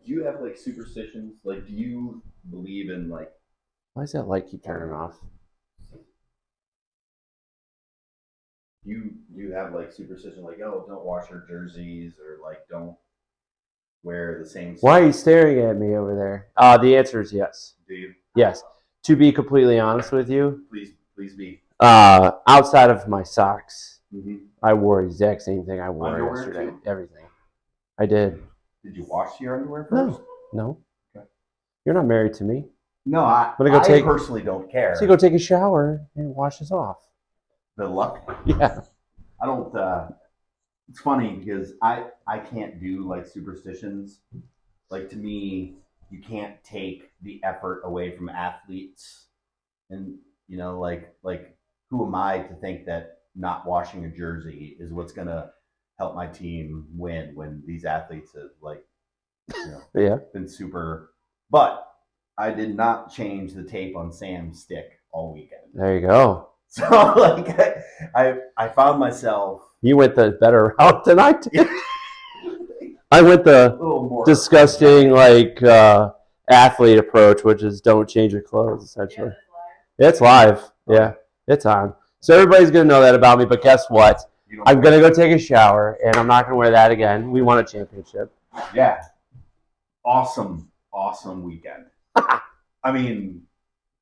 you have like superstitions? Like, do you believe in like Why does that light keep turning off? you have like superstition like, oh, don't wash your jerseys, or like don't wear the same Why are stuff? you staring at me over there? The answer is yes. Do you? Yes. To be completely honest with you, Please be. outside of my socks, Mm-hmm. I wore the exact same thing I wore Underwear yesterday. too? Everything. I did. Did you wash your underwear first? No. Okay. You're not married to me. No, I personally don't care. So you go take a shower and wash this off. The luck. Yeah. I don't. It's funny because I can't do like superstitions. Like, to me, you can't take the effort away from athletes, and like who am I to think that not washing a jersey is what's gonna help my team win when these athletes have Yeah. been super. But I did not change the tape on Sam's stick all weekend. There you go. So like I found myself. You went the better route than I did. I went the disgusting athlete approach, which is don't change your clothes, essentially. Yeah, it's live. Yeah, it's on. So everybody's gonna know that about me. But guess what? I'm gonna go take a shower, and I'm not gonna wear that again. We won a championship. Yeah, awesome weekend. I mean,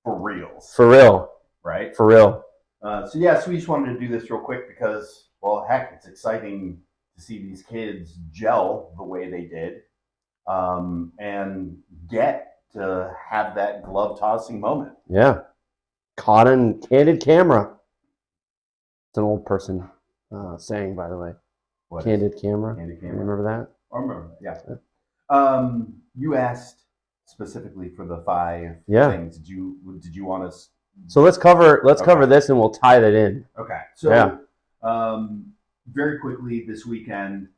for reals. For real. Right? For real. So we just wanted to do this real quick because, well, heck, it's exciting to see these kids gel the way they did, and get to have that glove tossing moment. Yeah. Caught in candid camera. It's an old person saying, by the way. Candid camera. Candid camera. Remember that? I remember that, yeah. You asked specifically for the 5 things. Did you want us? So let's cover this and we'll tie that in. Okay. So very quickly this weekend,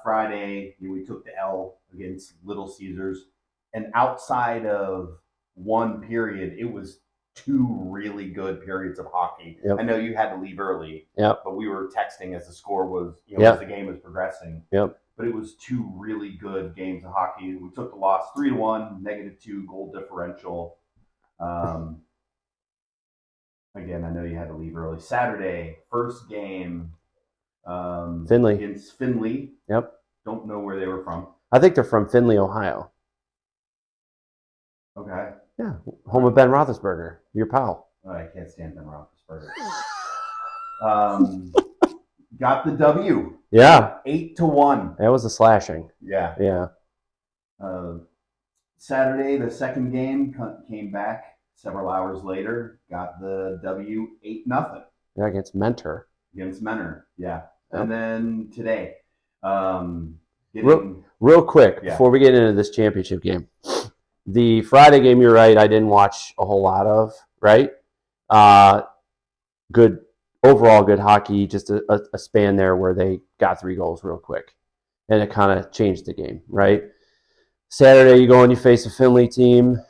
Friday, we took the L against Little Caesars, and outside of one period, it was 2 really good periods of hockey. Yep. I know you had to leave early, but we were texting as the score was, as the game was progressing. Yep. But it was 2 really good games of hockey. We took the loss 3-1, -2 goal differential. Again, I know you had to leave early. Saturday, first game Findlay. Against Findlay. Yep. Don't know where they were from. I think they're from Findlay, Ohio. Okay. Yeah, home of Ben Roethlisberger, your pal. Oh, I can't stand Ben Roethlisberger. Got the W. Yeah. 8-1. That was a slashing. Yeah. Yeah. Saturday, the second game came back several hours later. Got the W, 8-0. Yeah, against Mentor. Against Mentor, yeah. Yep. And then today, real quick before we get into this championship game, the Friday game, you're right, I didn't watch a whole lot of, right? Good hockey, just a span there where they got 3 goals real quick, and it kind of changed the game, right? Saturday, you go and you face a Findlay team.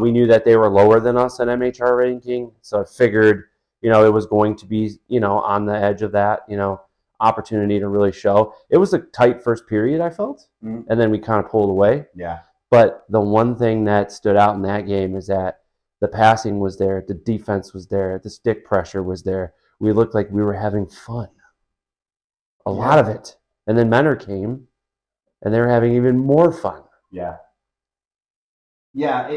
We knew that they were lower than us in MHR ranking, so I figured, it was going to be, on the edge of that, opportunity to really show. It was a tight first period, I felt, and then we kind of pulled away. Yeah. But the one thing that stood out in that game is that the passing was there, the defense was there, the stick pressure was there. We looked like we were having fun. A lot of it. And then Mentor came, and they were having even more fun. Yeah. Yeah,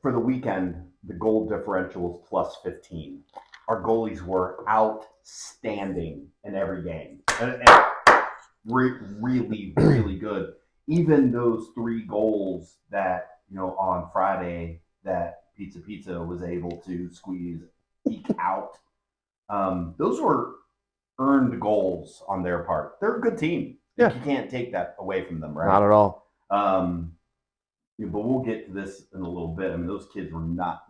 for the weekend, the goal differential was +15. Our goalies were outstanding in every game. And really, really good. Even those 3 goals that, on Friday that Pizza was able to eke out, those were earned goals on their part. They're a good team. Yeah. You can't take that away from them, right? Not at all. But we'll get to this in a little bit. I mean, those kids were not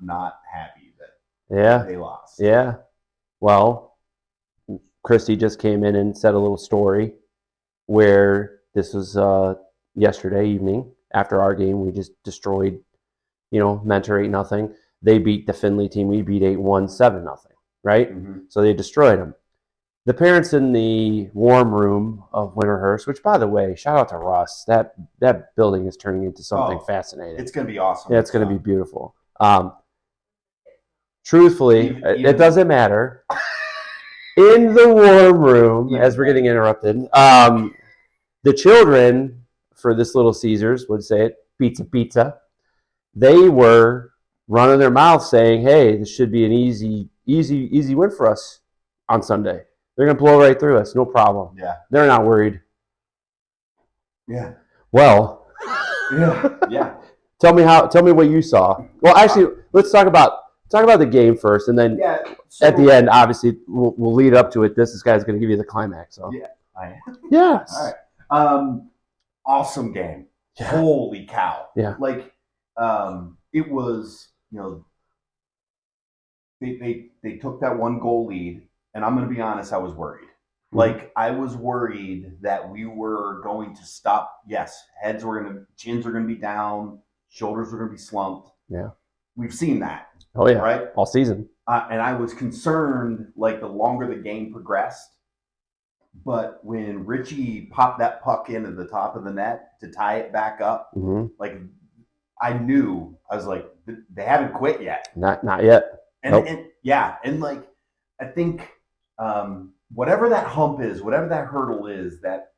happy that they lost. Yeah. Well, Christy just came in and said a little story where this was yesterday evening after our game. We just destroyed, Mentor 8-0. They beat the Findlay team. We beat 8-1, 7-0, right? Mm-hmm. So they destroyed them. The parents in the warm room of Winterhurst, which, by the way, shout out to Russ. That building is turning into something fascinating. It's going to be awesome. Yeah, it's going to be beautiful. Truthfully, it doesn't matter. In the warm room, as we're getting interrupted, the children for this Little Caesars would say it, pizza. They were running their mouth saying, "Hey, this should be an easy win for us on Sunday. They're going to blow right through us, no problem." Yeah. They're not worried. Yeah. Well. Yeah. Tell me what you saw. Well, actually, let's talk about the game first, and then at the end, obviously, we'll lead up to it. This guy's going to give you the climax. So. Yeah, I am. Yes. All right. Awesome game. Yeah. Holy cow. Yeah. Like, it was, they took that 1-goal lead, and I'm going to be honest, I was worried. Mm-hmm. Like, I was worried that we were going to stop. Yes, chins were going to be down, shoulders were going to be slumped. Yeah. We've seen that. Oh, yeah. Right? All season. And I was concerned, like, the longer the game progressed. But when Richie popped that puck into the top of the net to tie it back up, mm-hmm. like, I was like, they haven't quit yet. Not yet. And like, I think whatever that hump is, whatever that hurdle is, that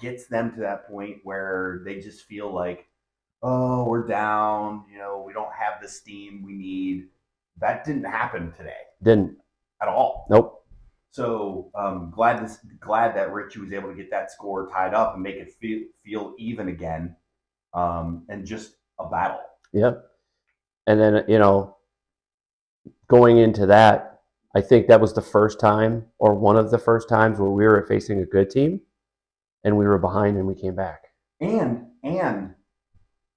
gets them to that point where they just feel like, oh, we're down, we don't have the steam we need. That didn't happen today. Didn't. At all. Nope. So glad that Richie was able to get that score tied up and make it feel even again, and just a battle. Yep. And then, going into that, I think that was the first time, or one of the first times, where we were facing a good team and we were behind and we came back. And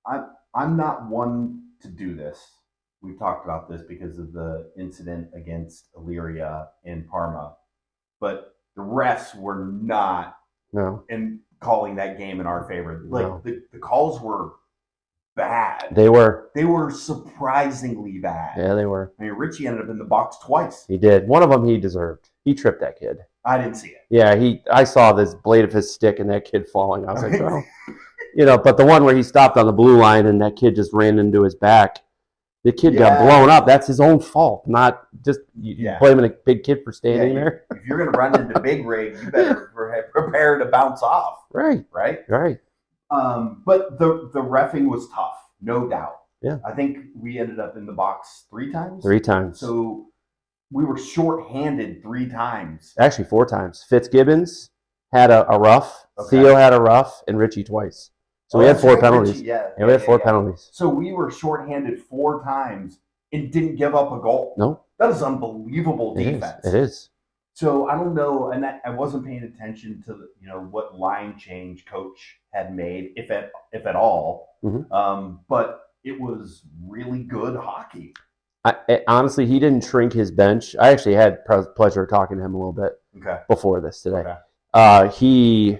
I'm not one to do this. We've talked about this because of the incident against Illyria in Parma. But the refs were not in calling that game in our favor. Like, the calls were bad. They were surprisingly bad. Yeah, they were. I mean, Richie ended up in the box twice. He did. One of them he deserved. He tripped that kid. I didn't see it. Yeah, I saw this blade of his stick and that kid falling. I was like, oh. But the one where he stopped on the blue line and that kid just ran into his back, the kid got blown up. That's his own fault, not just blaming a big kid for standing there. If you're going to run into big rig, you better prepare to bounce off. Right. But the reffing was tough, no doubt. Yeah. I think we ended up in the box 3 times. 3 times. So we were shorthanded 3 times. Actually, 4 times. Fitzgibbons had a rough. Okay. Theo had a rough, and Richie twice. So we had 4 penalties. We had 4 penalties. So we were shorthanded 4 times and didn't give up a goal. No. That is unbelievable defense. It is. So I don't know, and I wasn't paying attention to what line change coach had made, if at all. Mm-hmm. But it was really good hockey. Honestly, he didn't shrink his bench. I actually had pleasure of talking to him a little bit before this today. Okay. He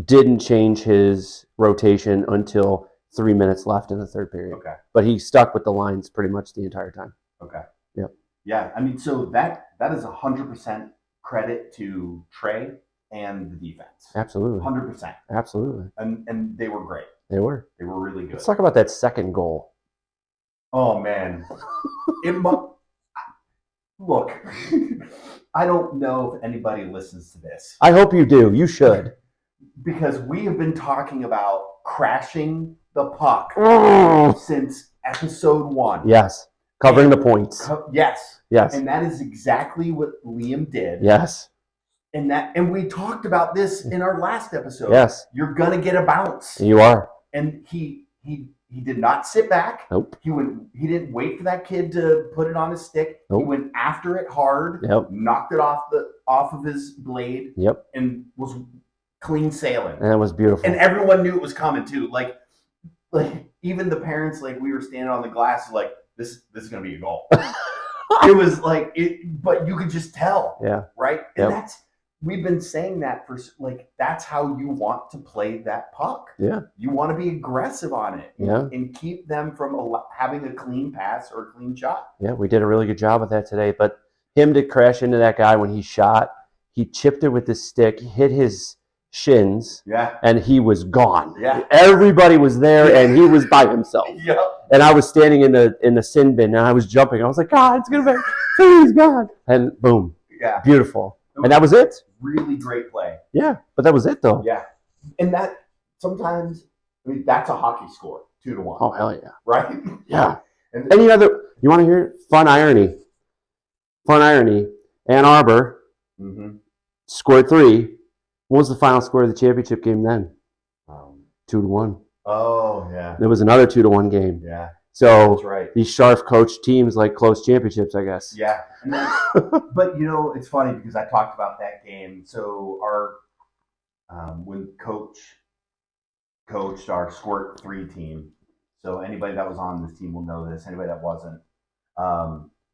didn't change his rotation until 3 minutes left in the third period. Okay. But he stuck with the lines pretty much the entire time. Okay. Yep. Yeah, I mean, so that is 100% credit to Trey and the defense. Absolutely. 100%. Absolutely. And they were great. They were really good. Let's talk about that second goal. Oh, man. Look, I don't know if anybody listens to this. I hope you do. You should. Because we have been talking about crashing the puck since episode 1. Yes. Covering the points. Yes. Yes. And that is exactly what Liam did. Yes. And we talked about this in our last episode. Yes. You're gonna get a bounce. You are. And he did not sit back. Nope. He didn't wait for that kid to put it on his stick. Nope. He went after it hard. Yep. Knocked it off of his blade. Yep. And was clean sailing. And it was beautiful. And everyone knew it was coming too. Like even the parents, like, we were standing on the glass, like, this is gonna be a goal. It was like it, but you could just tell. Yeah. Right. And we've been saying that for, like, that's how you want to play that puck. Yeah. You want to be aggressive on it. Yeah. And keep them from having a clean pass or a clean shot. Yeah, we did a really good job with that today. But him to crash into that guy when he shot, He chipped it with his stick, hit his shins, Yeah. and he was gone. Yeah. Everybody was there, and he was by himself. Yep. And I was standing in the sin bin, and I was jumping. I was like, God, it's gonna be, please, God, and boom, Yeah. beautiful. And that was it. Really great play. Yeah, but that was it though. Yeah. And that sometimes, I mean, that's a hockey score, 2-1. Oh hell yeah. Right? Yeah. And Any other? You want to hear fun irony? Fun irony. Ann Arbor scored 3. What was the final score of the championship game then? 2-1. Oh yeah. There was another 2-1 game. Yeah. So That's right. these Sharp coach teams like close championships, I guess. Yeah. And but it's funny because I talked about that game. So our when coach coached our Squirt 3 team. So anybody that was on this team will know this. Anybody that wasn't,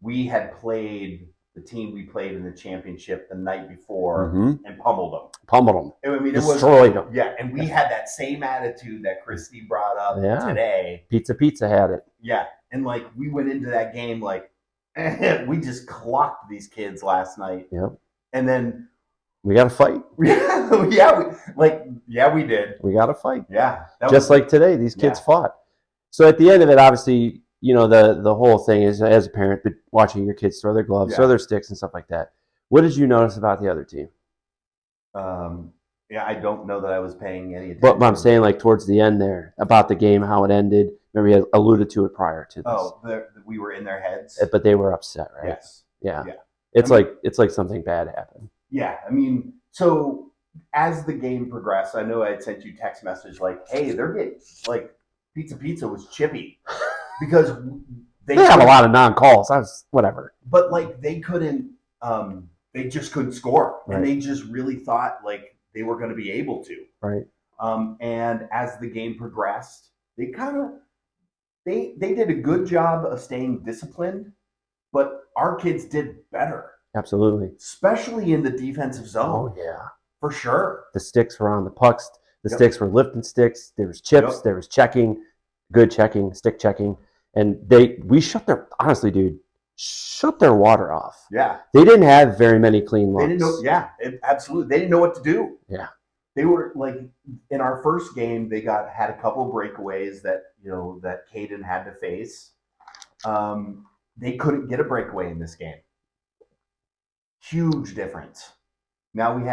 we had played the team we played in the championship the night before and pummeled them. Pummeled them. I mean, Destroyed them. Yeah, and we had that same attitude that Christy brought up today. Pizza had it. Yeah, and like we went into that game like we just clocked these kids last night. Yep. And then we got to fight. we did. We got to fight. Yeah. Just like today, these kids fought. So at the end of it, obviously, the whole thing is, as a parent, but watching your kids throw their gloves, throw their sticks, and stuff like that. What did you notice about the other team? I don't know that I was paying any attention. But I'm saying, like, towards the end there, about the game, how it ended. Remember, you alluded to it prior to this. Oh, we were in their heads. But they were upset, right? Yes. Yeah. It's like something bad happened. Yeah, I mean, so as the game progressed, I know I had sent you text message like, "Hey, they're getting like pizza was chippy because they had a lot of non-calls. I was whatever, but like they couldn't, they just couldn't score, and they just really thought like they were going to be able to, right? And as the game progressed, they did a good job of staying disciplined, but our kids did better. Absolutely. Especially in the defensive zone. Oh, yeah. For sure. The sticks were on the pucks. The sticks were lifting sticks. There was chips. There was checking. Good checking. Stick checking. And we shut their water off. Yeah. They didn't have very many clean looks. They didn't know. Yeah, absolutely. They didn't know what to do. Yeah. They were like, in our first game, they had a couple breakaways that Caden had to face. They couldn't get a breakaway in this game. Huge difference. Now we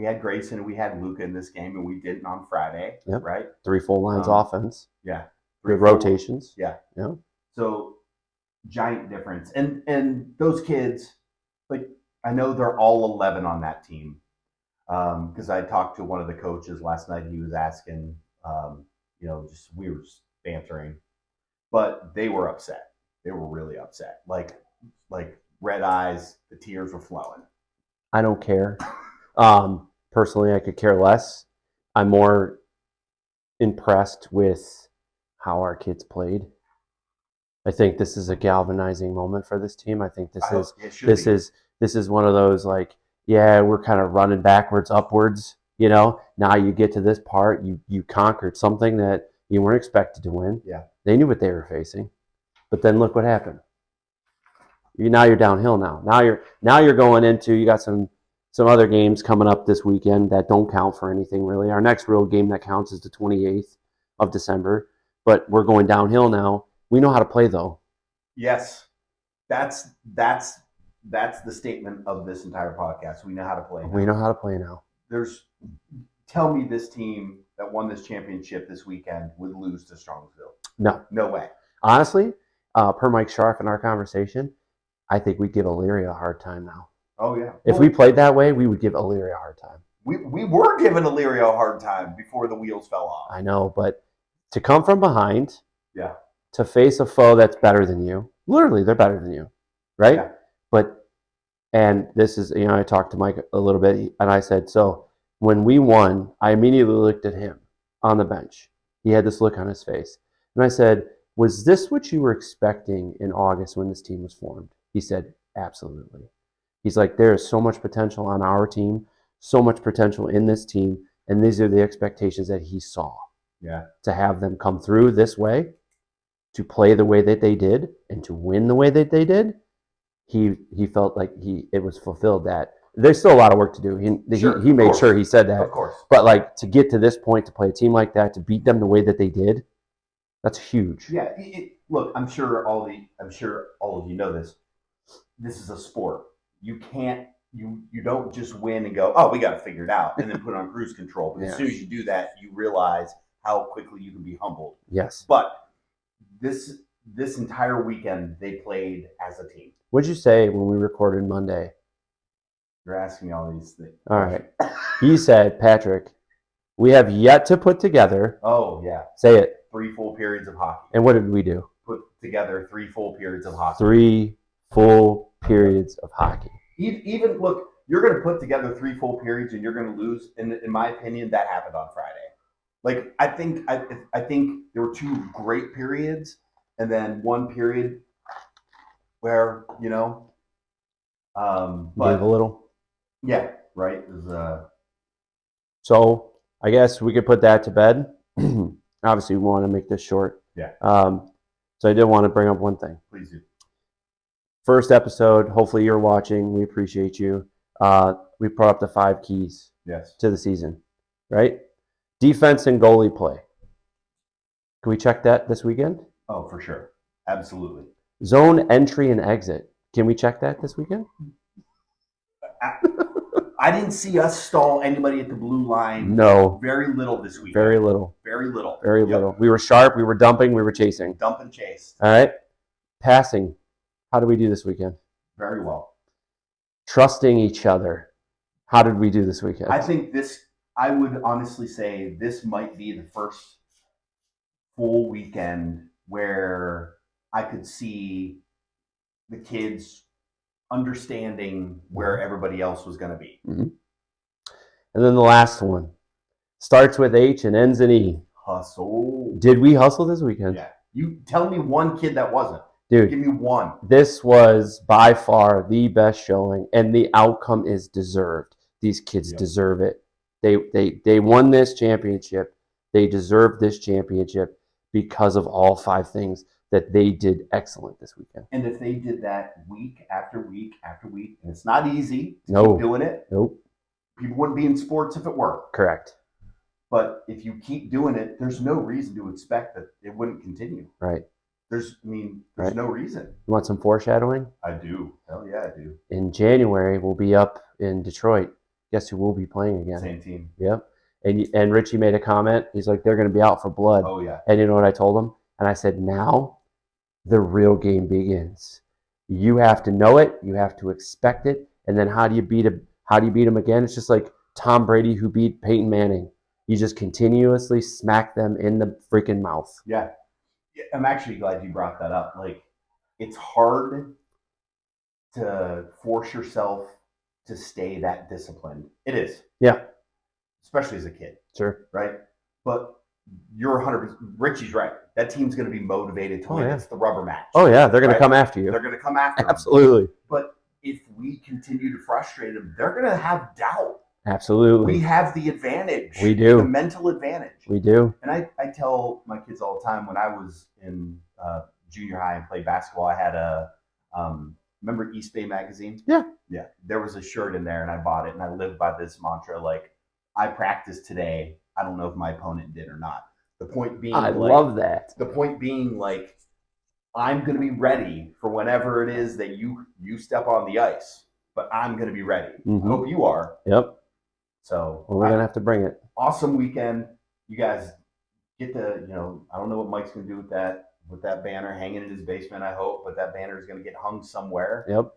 had Grayson and we had Luca in this game, and we didn't on Friday. Yep. Right. 3 full lines offense. Yeah. Good rotations. Yeah. Yeah. So giant difference, and those kids, like I know they're all 11 on that team, because I talked to one of the coaches last night. He was asking, we were just bantering, but they were upset. They were really upset. Like red eyes, the tears were flowing. I don't care. Personally, I could care less. I'm more impressed with how our kids played. I think this is a galvanizing moment for this team. I think this is one of those like, yeah, we're kind of running backwards, upwards. Now you get to this part, you conquered something that you weren't expected to win. Yeah, they knew what they were facing, but then look what happened. Now you're downhill. Now you're going into, you got some other games coming up this weekend that don't count for anything really. Our next real game that counts is the 28th of December, but we're going downhill now. We know how to play though. Yes, that's the statement of this entire podcast. We know how to play. We know how to play now. Tell me this team that won this championship this weekend would lose to Strongsville. No way. Honestly, per Mike Scharf in our conversation, I think we'd give Elyria a hard time now. Oh, yeah. If we played that way, we would give Elyria a hard time. We were giving Elyria a hard time before the wheels fell off. I know, but to come from behind, to face a foe that's better than you, literally, they're better than you, right? Yeah. And this is, I talked to Mike a little bit, and I said, so when we won, I immediately looked at him on the bench. He had this look on his face. And I said, was this what you were expecting in August when this team was formed? He said, absolutely. He's like, there is so much potential on our team, so much potential in this team, and these are the expectations that he saw. Yeah. To have them come through this way, to play the way that they did, and to win the way that they did, he felt like it was fulfilled that there's still a lot of work to do. Sure, He of made course. sure he said that. Of course. But like to get to this point, to play a team like that, to beat them the way that they did, that's huge. Yeah. Look, I'm sure all of you know this. This is a sport. You can't. You don't just win and go, oh, we got to figure it out, and then put on cruise control. But as soon as you do that, you realize how quickly you can be humbled. Yes. But this entire weekend, they played as a team. What'd you say when we recorded Monday? You're asking me all these things. All right. He said, Patrick, we have yet to put together. Oh, yeah. Say it. 3 full periods of hockey. And what did we do? Put together 3 full periods of hockey. 3 full periods of hockey. Even look, you're going to put together 3 full periods and you're going to lose. And in my opinion, that happened on Friday. Like I think there were 2 great periods, and then 1 period where but Gave a little. yeah, right. It was, So I guess we could put that to bed. Obviously, we want to make this short. Yeah. So I did want to bring up one thing. Please do. First episode. Hopefully, you're watching. We appreciate you. We brought up the 5 keys Yes. to the season, right? Defense and goalie play. Can we check that this weekend? Oh, for sure. Absolutely. Zone entry and exit. Can we check that this weekend? I didn't see us stall anybody at the blue line. No. Very little this week. Very little. Very little. Very Yep. little. We were sharp. We were dumping. We were chasing. Dump and chase. All right. Passing. How did we do this weekend? Very well. Trusting each other. How did we do this weekend? I would honestly say this might be the first full weekend where I could see the kids understanding where everybody else was going to be. Mm-hmm. And then the last one starts with H and ends in E. Hustle. Did we hustle this weekend? Yeah. You tell me one kid that wasn't. Dude, give me one. This was by far the best showing, and the outcome is deserved. These kids deserve it. They won this championship. They deserve this championship because of all 5 things that they did excellent this weekend. And if they did that week after week after week, and it's not easy to No. keep doing it. Nope. People wouldn't be in sports if it were. Correct. But if you keep doing it, there's no reason to expect that it wouldn't continue. Right. There's Right. no reason. You want some foreshadowing? I do. Hell yeah, I do. In January, we'll be up in Detroit. Guess who will be playing again? Same team. Yep. And Richie made a comment. He's like, they're going to be out for blood. Oh, yeah. And you know what I told him? And I said, now the real game begins. You have to know it. You have to expect it. And then how do you beat him? How do you beat him again? It's just like Tom Brady who beat Peyton Manning. You just continuously smack them in the freaking mouth. Yeah. I'm actually glad you brought that up. Like, it's hard to force yourself to stay that disciplined. It is. Yeah. Especially as a kid. Sure. Right? But you're 100%. Richie's right. That team's going to be motivated to win. Yeah. It's the rubber match. Oh, yeah. They're going Right? to come after you. They're going to come after them. Absolutely. But if we continue to frustrate them, they're going to have doubt. Absolutely. We have the advantage. We do. The mental advantage. We do. And I tell my kids all the time, when I was in junior high and played basketball, I had a, remember East Bay Magazine? Yeah. Yeah. There was a shirt in there and I bought it and I lived by this mantra, like, I practiced today. I don't know if my opponent did or not. The point being, I love that. The point being, like, I'm going to be ready for whenever it is that you step on the ice, but I'm going to be ready. Mhm. I hope you are. Yep. So Well, we're going to have to bring it. awesome weekend. You guys get to, I don't know what Mike's going to do with that banner hanging in his basement, I hope, but that banner is going to get hung somewhere. Yep.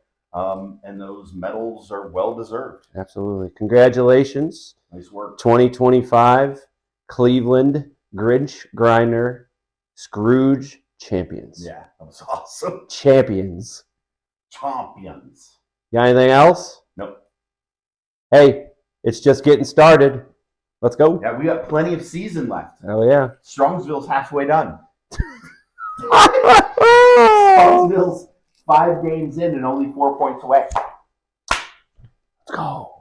And those medals are well deserved. Absolutely. Congratulations. Nice work. 2025 Cleveland Grinch Grinder Scrooge champions. Yeah, that was awesome. Champions. Champions. Got anything else? Nope. Hey, it's just getting started. Let's go. Yeah, we got plenty of season left. Oh, yeah. Strongsville's halfway done. Strongsville's 5 games in and only 4 points away. Let's go.